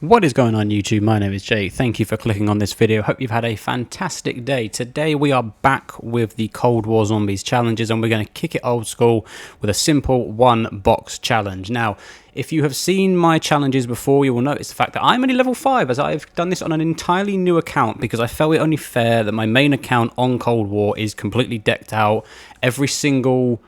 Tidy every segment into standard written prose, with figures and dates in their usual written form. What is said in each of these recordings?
What is going on YouTube? My name is Jay. Thank you for clicking on this video. Hope you've had a fantastic day. Today we are back with the Cold War Zombies challenges and we're going to kick it old school with a simple one box challenge. Now, if you have seen my challenges before, you will notice the fact that I'm only level 5 as I've done this on an entirely new account because I felt it only fair that my main account on Cold War is completely decked out. Every single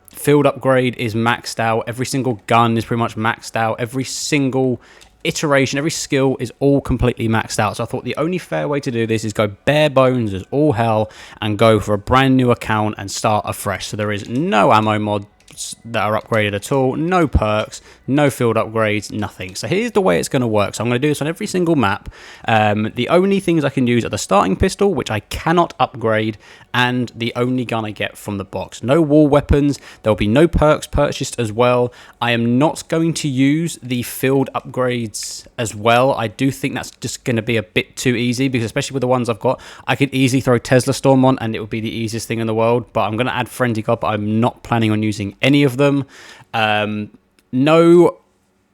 field upgrade is maxed out, every single gun is pretty much maxed out, every single iteration, every skill is all completely maxed out. So I thought the only fair way to do this is go bare bones as all hell and go for a brand new account and start afresh. So there is no ammo mods that are upgraded at all, no perks, no field upgrades, nothing. So here's the way it's going to work. So I'm going to do this on every single map. The only things I can use are the starting pistol, which I cannot upgrade, and the only gun I get from the box. No wall weapons. There'll be no perks purchased as well. I am not going to use the field upgrades as well. I do think that's just going to be a bit too easy because especially with the ones I've got, I could easily throw Tesla Storm on and it would be the easiest thing in the world. But I'm going to add Frenzy God, but I'm not planning on using any of them. No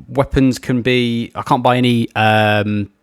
weapons can be... I can't buy any...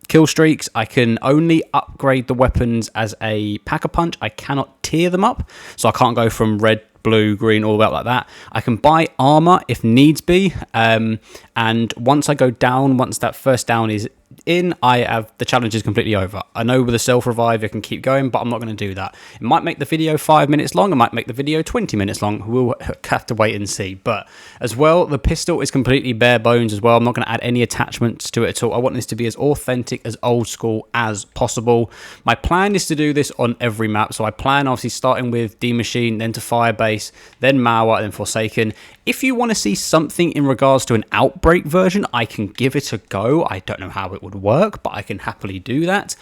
kill streaks. I can only upgrade the weapons as a pack-a-punch. I cannot tier them up, so I can't go from red, blue, green, all the way up like that. I can buy armor if needs be, and once I go down, once that first down is in, the challenge is completely over. I know with a self-revive I can keep going, but I'm not going to do that. It might make the video 5 minutes long, it might make the video 20 minutes long. We'll have to wait and see. But as well, the pistol is completely bare bones as well. I'm not going to add any attachments to it at all. I want this to be as authentic, as old school as possible. My plan is to do this on every map. So I plan obviously starting with D Machine, then to Firebase, then Mauer, then Forsaken. If you want to see something in regards to an Outbreak version, I can give it a go. I don't know how it would work, but I can happily do that.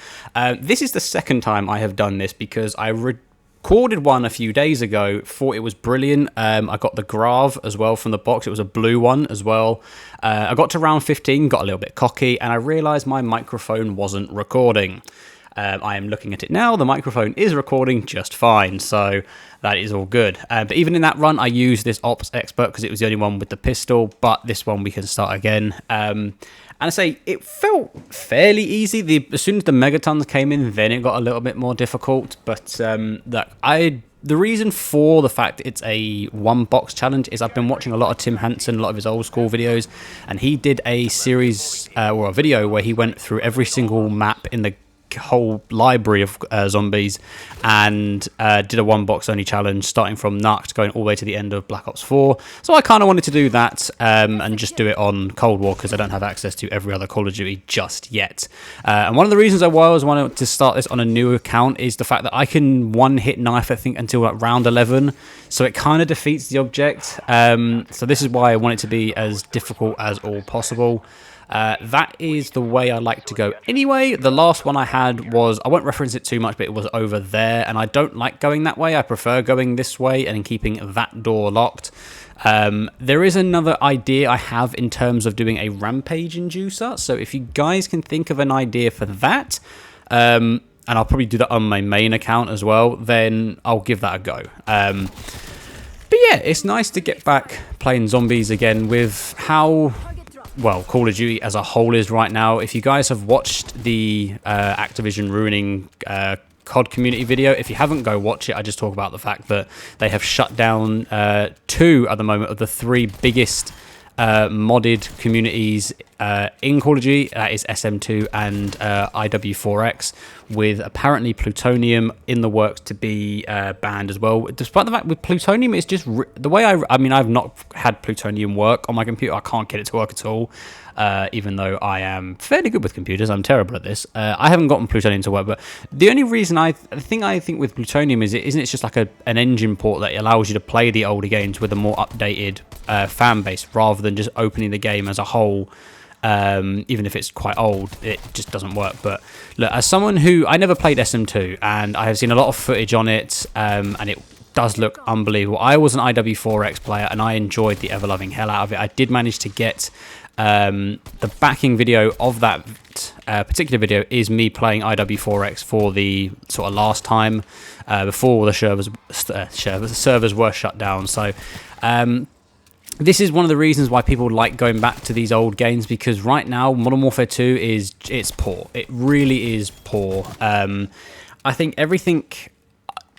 This is the second time I have done this because I recorded one a few days ago, thought it was brilliant. I got the Grav as well from the box. It was a blue one as well. I got to round 15, got a little bit cocky, and I realized my microphone wasn't recording. I am looking at it now. The microphone is recording just fine, so that is all good. But even in that run, I used this Ops Expert because it was the only one with the pistol, but this one we can start again. And I say it felt fairly easy. As soon as the Megatons came in, then it got a little bit more difficult. But the reason for the fact it's a one box challenge is I've been watching a lot of Tim Hansen, a lot of his old school videos, and he did a series or a video where he went through every single map in the whole library of zombies and did a one box only challenge starting from Nacht going all the way to the end of Black Ops 4. So I kind of wanted to do that and just do it on Cold War because I don't have access to every other Call of Duty just yet. And one of the reasons I wanted to start this on a new account is the fact that I can one hit knife I think until like round 11, so it kind of defeats the object. So this is why I want it to be as difficult as all possible. That is the way I like to go. Anyway, the last one I had was, I won't reference it too much, but it was over there, and I don't like going that way. I prefer going this way and keeping that door locked. There is another idea I have in terms of doing a rampage inducer, so if you guys can think of an idea for that, and I'll probably do that on my main account as well, then I'll give that a go. But yeah, it's nice to get back playing zombies again with how... well, Call of Duty as a whole is right now. If you guys have watched the Activision ruining COD community video, if you haven't, go watch it. I just talk about the fact that they have shut down 2 at the moment of the 3 biggest modded communities in Call of Duty. That is SM2 and IW4X, with apparently plutonium in the works to be banned as well. Despite the fact with plutonium, it's just the way I mean, I've not had plutonium work on my computer. I can't get it to work at all. Even though I am fairly good with computers, I'm terrible at this. I haven't gotten plutonium to work, but the only reason I think with plutonium is isn't it just like an engine port that allows you to play the older games with a more updated fan base rather than just opening the game as a whole. Even if it's quite old, it just doesn't work. But look, as someone who I never played SM2 and I have seen a lot of footage on it, and it does look unbelievable. I was an IW4X player and I enjoyed the ever-loving hell out of it. I did manage to get the backing video of that particular video is me playing IW4X for the sort of last time before the servers were shut down. So this is one of the reasons why people like going back to these old games, because right now Modern Warfare 2 it's poor. It really is poor. I think everything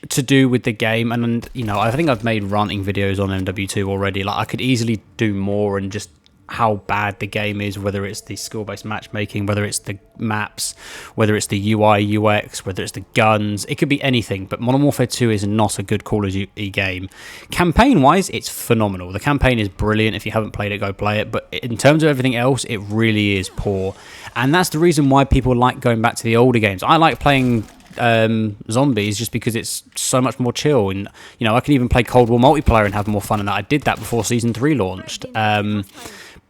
to do with the game, and I think I've made ranting videos on MW2 already. Like, I could easily do more, and just how bad the game is, whether it's the skill-based matchmaking, whether it's the maps, whether it's the UI, UX, whether it's the guns. It could be anything, but Modern Warfare 2 is not a good Call of Duty game. Campaign-wise, it's phenomenal. The campaign is brilliant. If you haven't played it, go play it. But in terms of everything else, it really is poor. And that's the reason why people like going back to the older games. I like playing zombies just because it's so much more chill, and I can even play Cold War multiplayer and have more fun in that. I did that before Season 3 launched.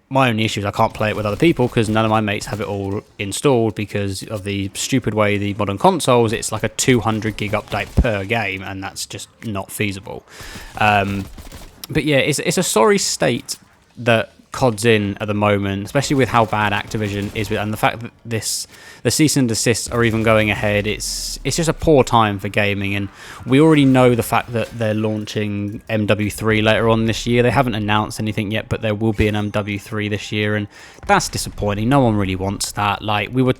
My only issue is I can't play it with other people because none of my mates have it all installed because of the stupid way the modern consoles, it's like a 200 gig update per game, and that's just not feasible. But yeah, it's a sorry state that COD's in at the moment, especially with how bad Activision is, and the fact that the cease and desists are even going ahead. It's just a poor time for gaming, and we already know the fact that they're launching MW3 later on this year. They haven't announced anything yet, but there will be an MW3 this year, and that's disappointing. No one really wants that. Like, we were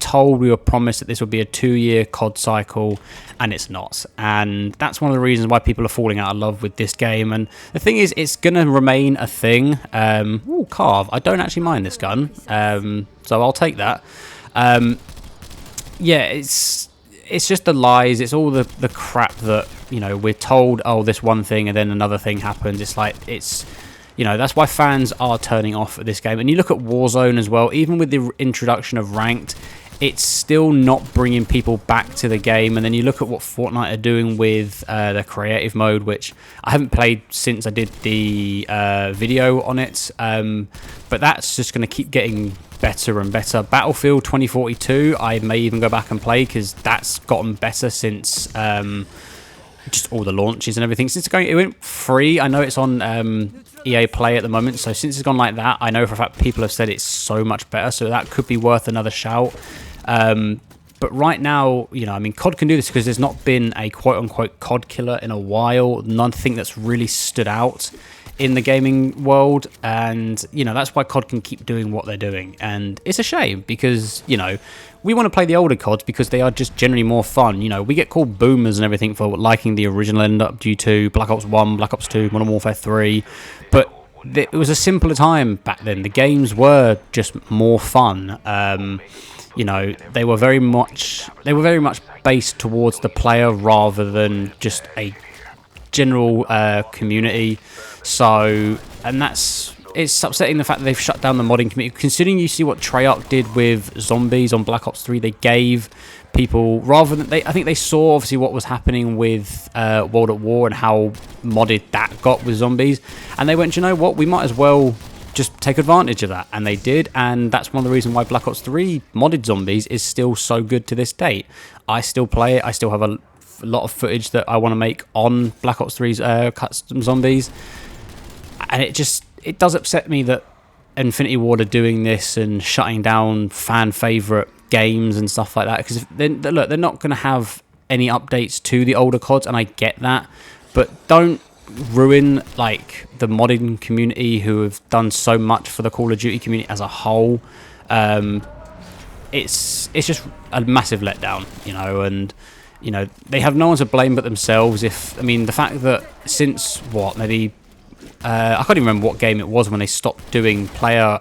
promised that this would be a 2-year COD cycle, and it's not. And that's one of the reasons why people are falling out of love with this game. And the thing is, it's going to remain a thing. Carve. I don't actually mind this gun, so I'll take that. Yeah, it's just the lies. It's all the crap that we're told. Oh, this one thing, and then another thing happens. It's like that's why fans are turning off at this game. And you look at Warzone as well. Even with the introduction of ranked, it's still not bringing people back to the game. And then you look at what Fortnite are doing with the creative mode, which I haven't played since I did the video on it, but that's just going to keep getting better and better. Battlefield 2042 I may even go back and play, because that's gotten better since just all the launches and everything. Since it went free, I know it's on EA Play at the moment, so since it's gone like that, I know for a fact people have said it's so much better, so that could be worth another shout. But right now, COD can do this because there's not been a quote-unquote COD killer in a while. Nothing that's really stood out in the gaming world, and that's why COD can keep doing what they're doing. And it's a shame, because we want to play the older CODs because they are just generally more fun. We get called boomers and everything for liking the original MW2, Black Ops 1, Black Ops 2, Modern Warfare 3, but it was a simpler time back then. The games were just more fun. They were very much based towards the player rather than just a general community. So, and it's upsetting, the fact that they've shut down the modding community. Considering you see what Treyarch did with zombies on Black Ops 3, they gave people, rather than I think they saw obviously what was happening with World at War and how modded that got with zombies, and they went, you know what, we might as well just take advantage of that, and they did. And that's one of the reasons why Black Ops 3 modded zombies is still so good to this date. I still play it. I still have a lot of footage that I want to make on Black Ops 3's custom zombies, and it does upset me that Infinity Ward are doing this and shutting down fan favourite games and stuff like that, because they're not going to have any updates to the older CODs, and I get that, but don't ruin like the modding community who have done so much for the Call of Duty community as a whole. It's just a massive letdown, and they have no one to blame but themselves. The fact that since maybe I can't even remember what game it was when they stopped doing player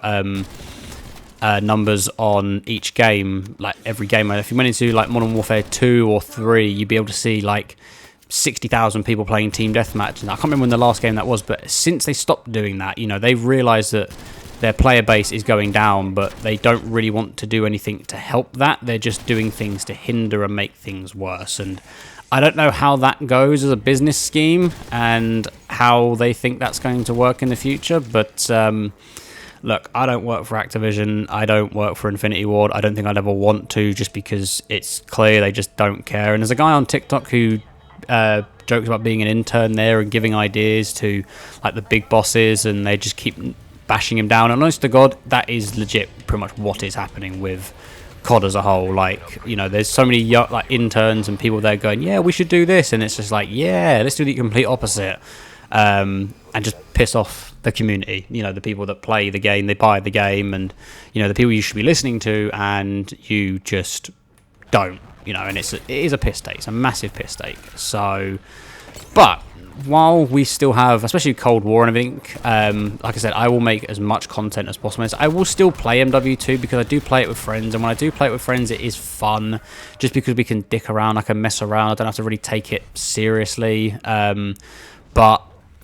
numbers on each game, like every game. If you went into like Modern Warfare 2 or 3, you'd be able to see like 60,000 people playing Team Deathmatch, and I can't remember when the last game that was, but since they stopped doing that, they've realised that their player base is going down, but they don't really want to do anything to help that. They're just doing things to hinder and make things worse, and I don't know how that goes as a business scheme and how they think that's going to work in the future, but look, I don't work for Activision, I don't work for Infinity Ward, I don't think I'd ever want to, just because it's clear they just don't care. And there's a guy on TikTok who jokes about being an intern there and giving ideas to like the big bosses, and they just keep bashing him down. And honest to God, that is legit pretty much what is happening with COD as a whole. Like, there's so many like interns and people there going, yeah, we should do this, and it's just like, yeah, let's do the complete opposite, and just piss off the community, you know, the people that play the game, they buy the game, and, you know, the people you should be listening to, and you just don't, you know, and it is a piss take. It's a massive piss take. So, but while we still have, especially Cold War and everything, like I said, I will make as much content as possible. I will still play MW2 because I do play it with friends, and when I do play it with friends, it is fun, just because we can dick around, I can mess around, I don't have to really take it seriously, but,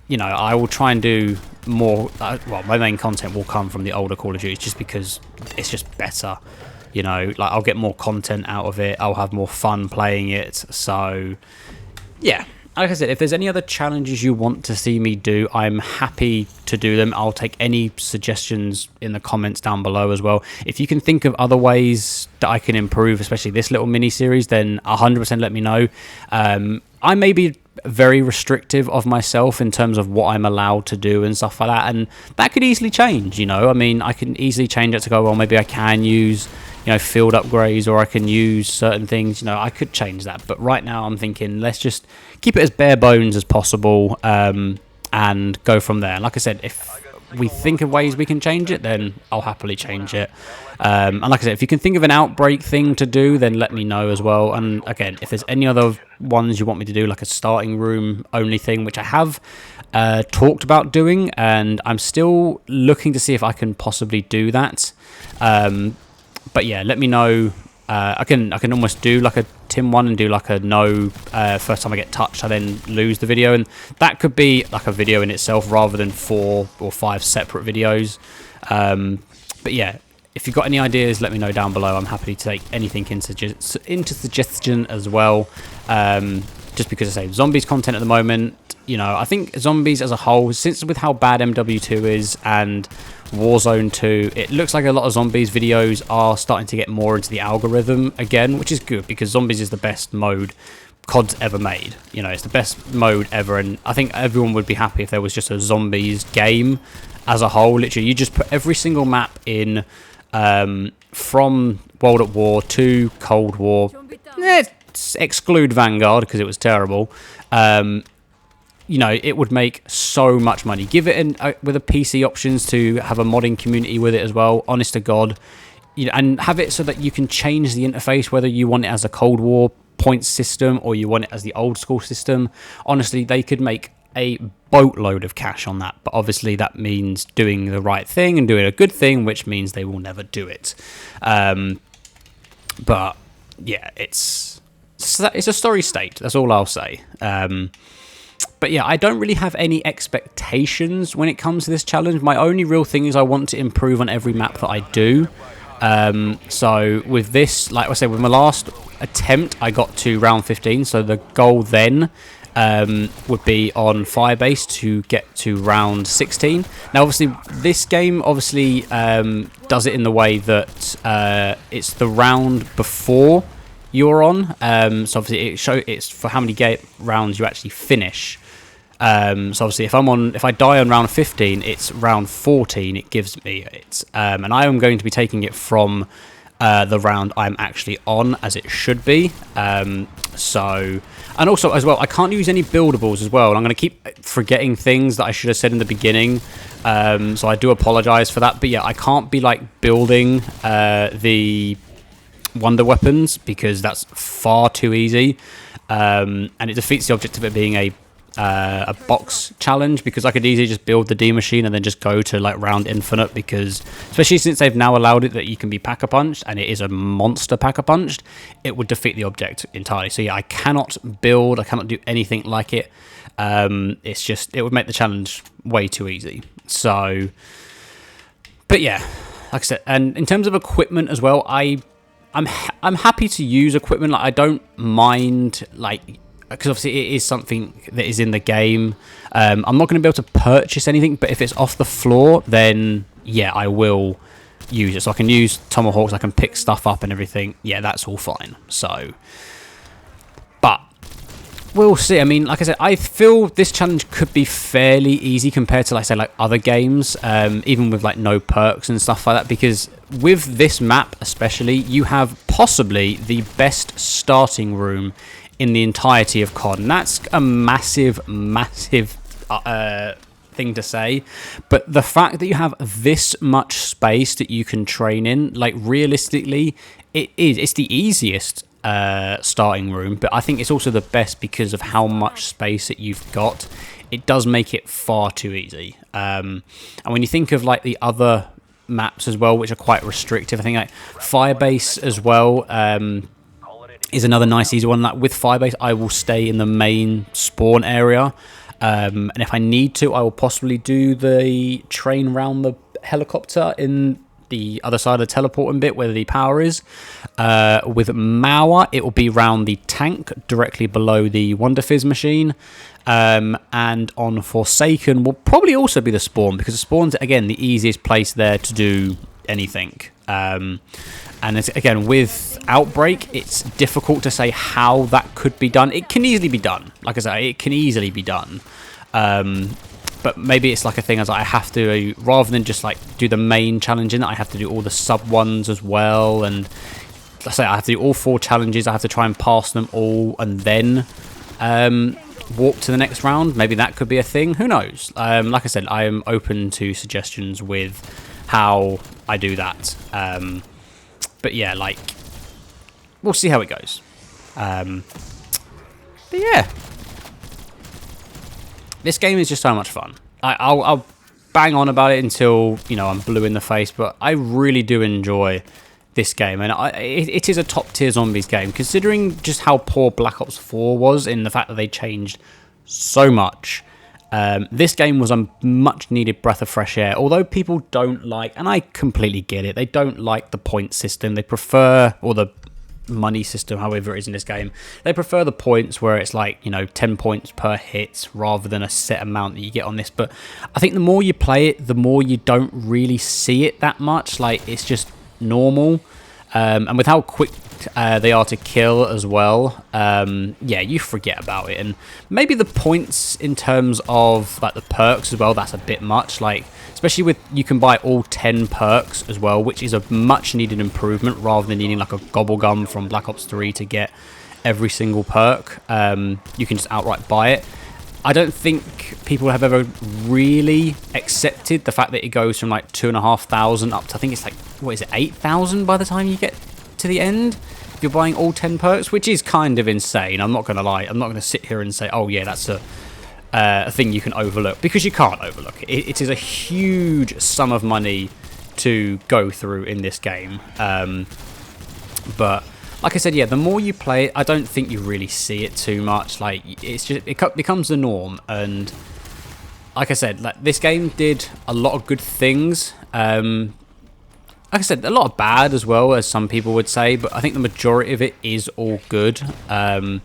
you know, I will try and do more, well, my main content will come from the older Call of Duty, just because it's just better, you know, like, I'll get more content out of it, I'll have more fun playing it, so, yeah. Like I said, if there's any other challenges you want to see me do, I'm happy to do them. I'll take any suggestions in the comments down below as well. If you can think of other ways that I can improve, especially this little mini-series, then 100% let me know. I may be very restrictive of myself in terms of what I'm allowed to do and stuff like that, and that could easily change, you know. I mean, I can easily change it to go, well, maybe I can use, you know, field upgrades, or I can use certain things, you know, I could change that. But right now I'm thinking, let's just keep it as bare bones as possible, and go from there. Like I said, if we think of ways we can change it, then I'll happily change it. And like I said, if you can think of an Outbreak thing to do, then let me know as well. And again, if there's any other ones you want me to do, like a starting room only thing, which I have talked about doing, and I'm still looking to see if I can possibly do that. But yeah, let me know. I can almost do like a Tim 1 and do like a no, first time I get touched I then lose the video, and that could be like a video in itself rather than 4 or 5 separate videos. But yeah, if you've got any ideas, let me know down below. I'm happy to take anything into suggestion as well. Just because I say zombies content at the moment, you know, I think zombies as a whole, since with how bad MW2 is and Warzone 2, it looks like a lot of zombies videos are starting to get more into the algorithm again, which is good, because zombies is the best mode COD's ever made. You know, it's the best mode ever, and I think everyone would be happy if there was just a zombies game as a whole. Literally, you just put every single map in, from World at War to Cold War. Exclude Vanguard because it was terrible. You know, it would make so much money. Give it with a PC options to have a modding community with it as well, honest to God. You know, and have it so that you can change the interface, whether you want it as a Cold War points system or you want it as the old school system. Honestly, they could make a boatload of cash on that, but obviously that means doing the right thing and doing a good thing, which means they will never do it. But yeah, it's a story state, that's all I'll say. But yeah, I don't really have any expectations when it comes to this challenge. My only real thing is I want to improve on every map that I do. So with this, like I said, with my last attempt, I got to round 15. So the goal then would be on Firebase to get to round 16. Now, obviously, this game obviously does it in the way that it's the round before you're on. So obviously, it's for how many rounds you actually finish. So obviously, if I die on round 15, it's round 14. It gives me it, and I am going to be taking it from the round I'm actually on, as it should be. So, and also as well, I can't use any buildables as well. And I'm going to keep forgetting things that I should have said in the beginning. So I do apologize for that. But yeah, I can't be like building the wonder weapons because that's far too easy, and it defeats the object of it being a box challenge, because I could easily just build the D machine and then just go to like round infinite, because especially since they've now allowed it that you can be pack-a-punched, and it is a monster pack-a-punched, it would defeat the object entirely. So yeah, I cannot build, I cannot do anything like it. It's just, it would make the challenge way too easy. So, but yeah, like I said, and in terms of equipment as well, I'm happy to use equipment. Like, I don't mind, like, because obviously it is something that is in the game. I'm not going to be able to purchase anything, but if it's off the floor, then yeah, I will use it. So I can use tomahawks, I can pick stuff up and everything. Yeah, that's all fine. So, but we'll see. I mean, like I said, I feel this challenge could be fairly easy compared to, like, say, like other games, even with like no perks and stuff like that, because with this map especially, you have possibly the best starting room in the entirety of COD, and that's a massive thing to say, but the fact that you have this much space that you can train in, like realistically, it's the easiest starting room, but I think it's also the best because of how much space that you've got. It does make it far too easy. And when you think of like the other maps as well, which are quite restrictive, I think like Firebase as well is another nice easy one. Like with Firebase, I will stay in the main spawn area, and if I need to, I will possibly do the train round the helicopter in the other side of the teleporting bit where the power is. With Mauer, it will be round the tank directly below the Wonder Fizz machine. And on Forsaken will probably also be the spawn, because the spawn's again the easiest place there to do anything. And it's, again, with Outbreak, it's difficult to say how that could be done. It can easily be done. Like I say, it can easily be done. But maybe it's like a thing as I have to, rather than just like do the main challenge in it, I have to do all the sub ones as well. And let's say I have to do all 4 challenges. I have to try and pass them all and then walk to the next round. Maybe that could be a thing. Who knows? Like I said, I am open to suggestions with how I do that. But yeah, like, we'll see how it goes. But yeah. This game is just so much fun. I'll bang on about it until, you know, I'm blue in the face, but I really do enjoy this game. And it is a top-tier zombies game, considering just how poor Black Ops 4 was in the fact that they changed so much. This game was a much-needed breath of fresh air, although people don't like, and I completely get it, they don't like the point system. They prefer, or the money system, however it is in this game, they prefer the points where it's like, you know, 10 points per hit rather than a set amount that you get on this. But I think the more you play it, the more you don't really see it that much. Like, it's just normal. And with how quick they are to kill as well, yeah, you forget about it. And maybe the points in terms of like the perks as well, that's a bit much. Like, especially with, you can buy all 10 perks as well, which is a much needed improvement rather than needing like a gobble gum from Black Ops 3 to get every single perk. You can just outright buy it. I don't think people have ever really accepted the fact that it goes from like 2,500 up to, I think it's like, what is it, 8,000 by the time you get to the end if you're buying all 10 perks, which is kind of insane. I'm not going to lie. I'm not going to sit here and say, oh yeah, that's a thing you can overlook, because you can't overlook it. It is a huge sum of money to go through in this game. But like I said, yeah, the more you play it, I don't think you really see it too much. Like, it's just, it becomes the norm. And like I said, like, this game did a lot of good things. Like I said, a lot of bad as well, as some people would say, but I think the majority of it is all good. I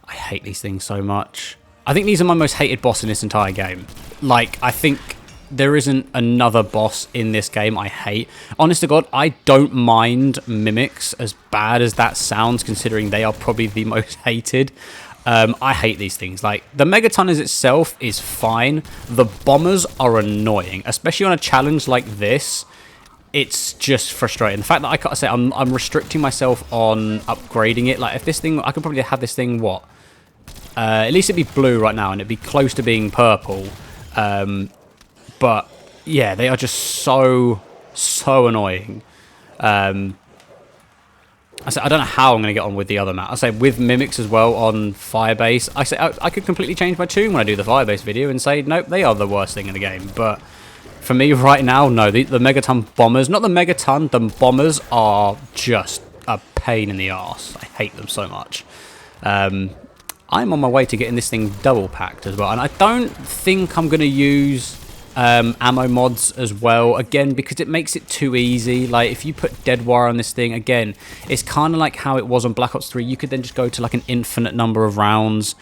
hate these things so much. I think these are my most hated boss in this entire game. Like, I think there isn't another boss in this game I hate. Honest to God, I don't mind mimics, as bad as that sounds, considering they are probably the most hated. I hate these things. Like, the Megatonners itself is fine. The bombers are annoying, especially on a challenge like this. It's just frustrating. The fact that I can't say I'm restricting myself on upgrading it. Like, if this thing, I could probably have this thing, what? At least it'd be blue right now, and it'd be close to being purple. But yeah, they are just so annoying. I don't know how I'm going to get on with the other map. I say with mimics as well on Firebase. I say I could completely change my tune when I do the Firebase video and say nope, they are the worst thing in the game. But for me right now, no, the Megaton bombers, not the Megaton, the bombers are just a pain in the arse. I hate them so much. I'm on my way to getting this thing double packed as well, and I don't think I'm going to use ammo mods as well, again, because it makes it too easy. Like, if you put dead wire on this thing, again, it's kind of like how it was on Black Ops 3. You could then just go to like an infinite number of rounds,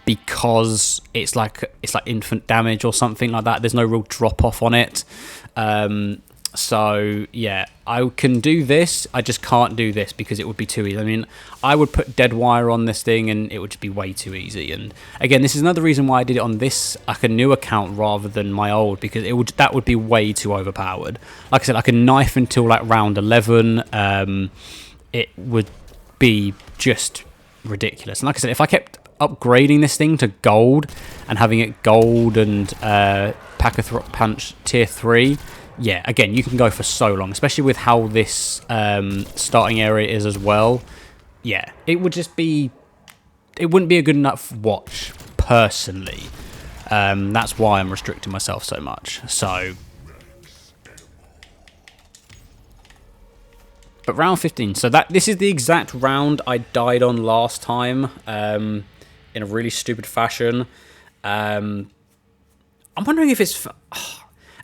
because it's like infinite damage or something like that. There's no real drop off on it. So yeah, I can do this, I just can't do this because it would be too easy. I mean, I would put dead wire on this thing and it would just be way too easy. And again, this is another reason why I did it on this, like a new account rather than my old, because that would be way too overpowered. Like I said, I can knife until like round 11. It would be just ridiculous. And like I said, if I kept upgrading this thing to gold and having it gold and Pack-a-Punch tier 3, yeah, again, you can go for so long, especially with how this starting area is as well. Yeah, it wouldn't be a good enough watch, personally. That's why I'm restricting myself so much. So, but round 15. So this is the exact round I died on last time, in a really stupid fashion. I'm wondering if it's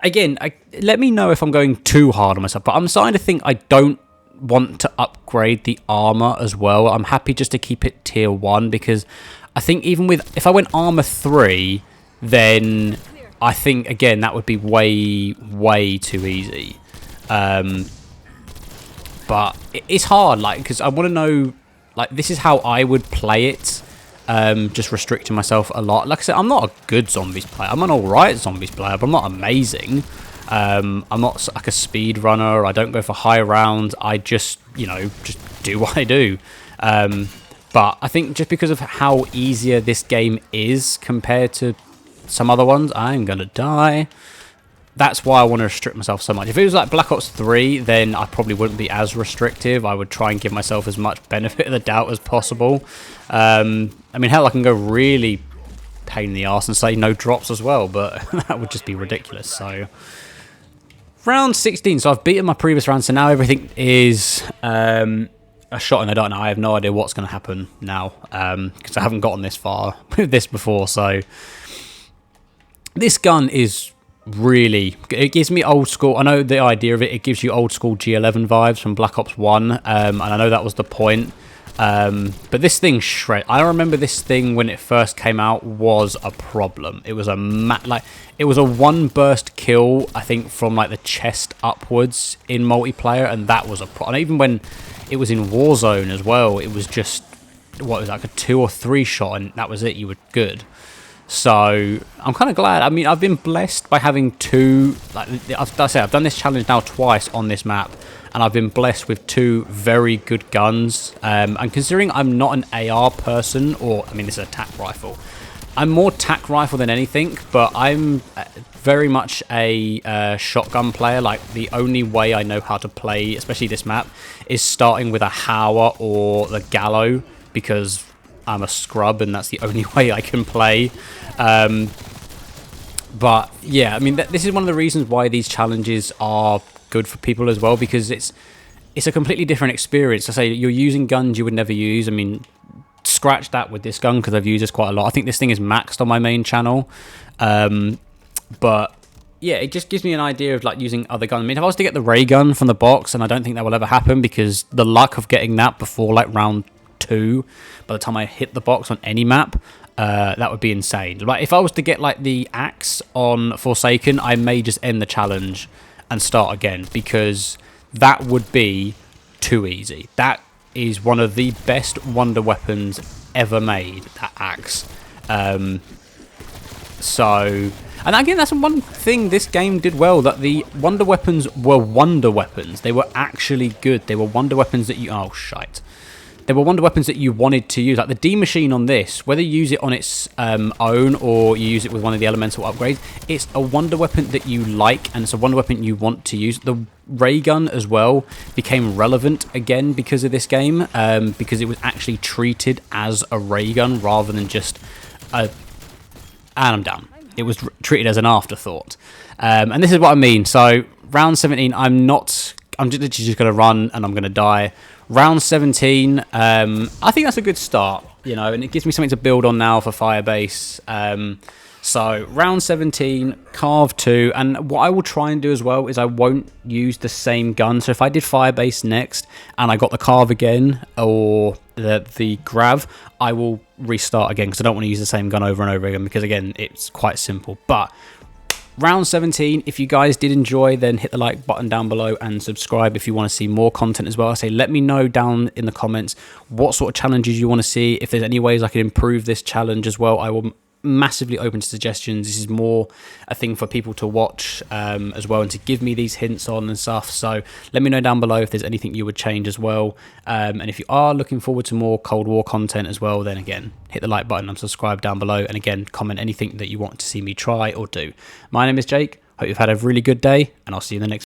again. Let me know if I'm going too hard on myself. But I'm starting to think I don't want to upgrade the armor as well. I'm happy just to keep it tier 1 because I think even with if I went armor 3, then I think again that would be way too easy. But it's hard, like, because I want to know, like, this is how I would play it. Just restricting myself a lot. Like I said, I'm not a good zombies player. I'm an alright zombies player, but I'm not amazing. I'm not like a speed runner. I don't go for high rounds. I just, just do what I do. But I think just because of how easier this game is compared to some other ones, I'm going to die. That's why I want to restrict myself so much. If it was like Black Ops 3, then I probably wouldn't be as restrictive. I would try and give myself as much benefit of the doubt as possible. I mean, hell, I can go really pain in the arse and say no drops as well, but that would just be ridiculous. So, round 16. So I've beaten my previous round, so now everything is a shot in the dark. Now I have no idea what's going to happen now, because I haven't gotten this far with this before. So this gun is really, it gives me old school. I know the idea of it gives you old school G11 vibes from Black Ops 1, and I know that was the point. But this thing I remember this thing when it first came out was a problem. It was it was a one burst kill, I think, from like the chest upwards in multiplayer, and that was a problem. Even when it was in Warzone as well, it was just like a 2 or 3 shot, and that was it. You were good. So I'm kind of glad. I mean, I've been blessed by having 2. Like I've done this challenge now twice on this map, and I've been blessed with 2 very good guns. And considering I'm not an AR person, I mean, this is a tac rifle. I'm more tac rifle than anything, but I'm very much a shotgun player. Like, the only way I know how to play, especially this map, is starting with a Hauer or the Gallo, because I'm a scrub and that's the only way I can play. But yeah, I mean, this is one of the reasons why these challenges are good for people as well, because it's a completely different experience. I say you're using guns you would never use. I mean, scratch that with this gun, because I've used this quite a lot. I think this thing is maxed on my main channel. But yeah, it just gives me an idea of like using other guns. I mean, if I was to get the ray gun from the box, and I don't think that will ever happen, because the luck of getting that before like round 2, by the time I hit the box on any map, that would be insane. Like, if I was to get like the axe on Forsaken, I may just end the challenge and start again, because that would be too easy. That is one of the best wonder weapons ever made, that axe. So, and again, that's one thing this game did well, that the wonder weapons were wonder weapons. They were actually good. They were wonder weapons that oh shite. They were wonder weapons that you wanted to use. Like the D-Machine on this, whether you use it on its own or you use it with one of the elemental upgrades, it's a wonder weapon that you like, and it's a wonder weapon you want to use. The ray gun as well became relevant again because of this game, because it was actually treated as a ray gun rather than just a... And I'm done. It was treated as an afterthought. And this is what I mean. So, round 17, I'm literally just going to run and I'm going to die. Round 17, I think that's a good start, and it gives me something to build on now for Firebase. So, round 17, Carve 2, and what I will try and do as well is I won't use the same gun. So, if I did Firebase next and I got the Carve again, or the Grav, I will restart again, because I don't want to use the same gun over and over again, because, again, it's quite simple. But round 17, if you guys did enjoy, then hit the like button down below and subscribe if you want to see more content as well. I say, let me know down in the comments what sort of challenges you want to see. If there's any ways I can improve this challenge as well, I will massively open to suggestions. This is more a thing for people to watch as well, and to give me these hints on and stuff. So let me know down below if there's anything you would change as well. And if you are looking forward to more Cold War content as well, then again, hit the like button and subscribe down below. And again, comment anything that you want to see me try or do. My name is Jake. Hope you've had a really good day, and I'll see you in the next